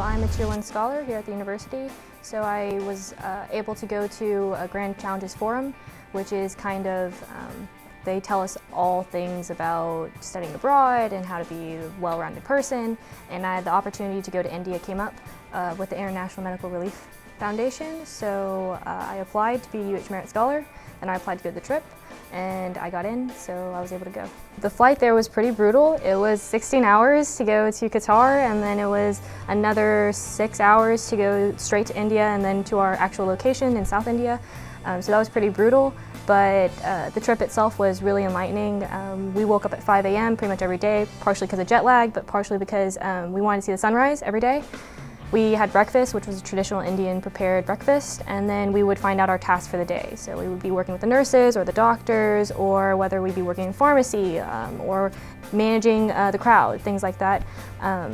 I'm a Tier 1 scholar here at the university, so I was able to go to a Grand Challenges Forum, which is kind of, they tell us all things about studying abroad and how to be a well-rounded person, and I had the opportunity to go to India came up with the International Medical Relief Foundation, so I applied to be a UH Merit Scholar, and I applied to go to the trip, and I got in, so I was able to go. The flight there was pretty brutal. It was 16 hours to go to Qatar, and then it was another 6 hours to go straight to India and then to our actual location in South India. So that was pretty brutal, but the trip itself was really enlightening. We woke up at 5 a.m. pretty much every day, partially because of jet lag, but partially because we wanted to see the sunrise every day. We had breakfast, which was a traditional Indian prepared breakfast, and then we would find out our tasks for the day. So we would be working with the nurses or the doctors, or whether we'd be working in pharmacy or managing the crowd, things like that.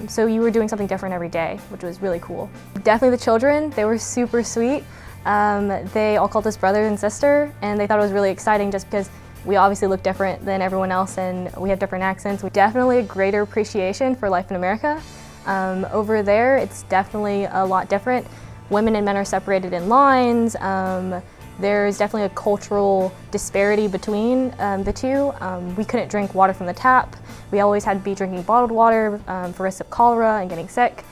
So you were doing something different every day, which was really cool. Definitely the children, they were super sweet. They all called us brother and sister, and they thought it was really exciting just because we obviously look different than everyone else and we have different accents. Definitely a greater appreciation for life in America. Over there, it's definitely a lot different. Women and men are separated in lines. There's definitely a cultural disparity between the two. We couldn't drink water from the tap. We always had to be drinking bottled water for risk of cholera and getting sick.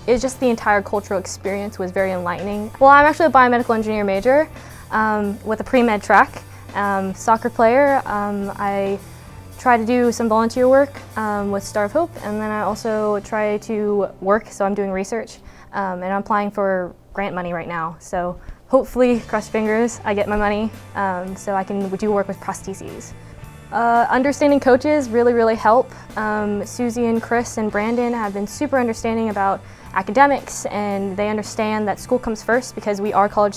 It's just the entire cultural experience was very enlightening. Well, I'm actually a biomedical engineer major with a pre-med track. Soccer player, I try to do some volunteer work with Star of Hope, and then I also try to work, so I'm doing research, and I'm applying for grant money right now. So hopefully, cross fingers, I get my money so I can do work with prostheses. Understanding coaches really help. Susie and Chris and Brandon have been super understanding about academics, and they understand that school comes first because we are college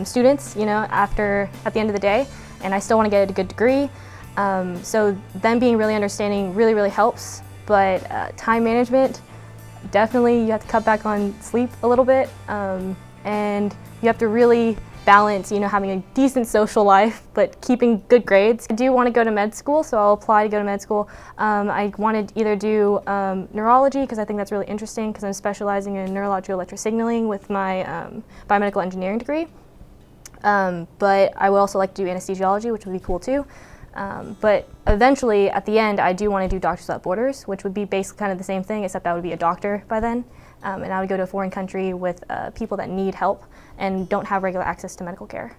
students, you know, at the end of the day, and I still want to get a good degree. So them being really understanding really helps, but time management, definitely you have to cut back on sleep a little bit, and you have to really balance, you know, having a decent social life but keeping good grades. I do want to go to med school, so I'll apply to go to med school. I want to either do neurology, because I think that's really interesting, because I'm specializing in neurological electrosignaling with my biomedical engineering degree. But I would also like to do anesthesiology, which would be cool too. But eventually, at the end, I do want to do Doctors Without Borders, which would be basically kind of the same thing, except I would be a doctor by then. And I would go to a foreign country with people that need help and don't have regular access to medical care.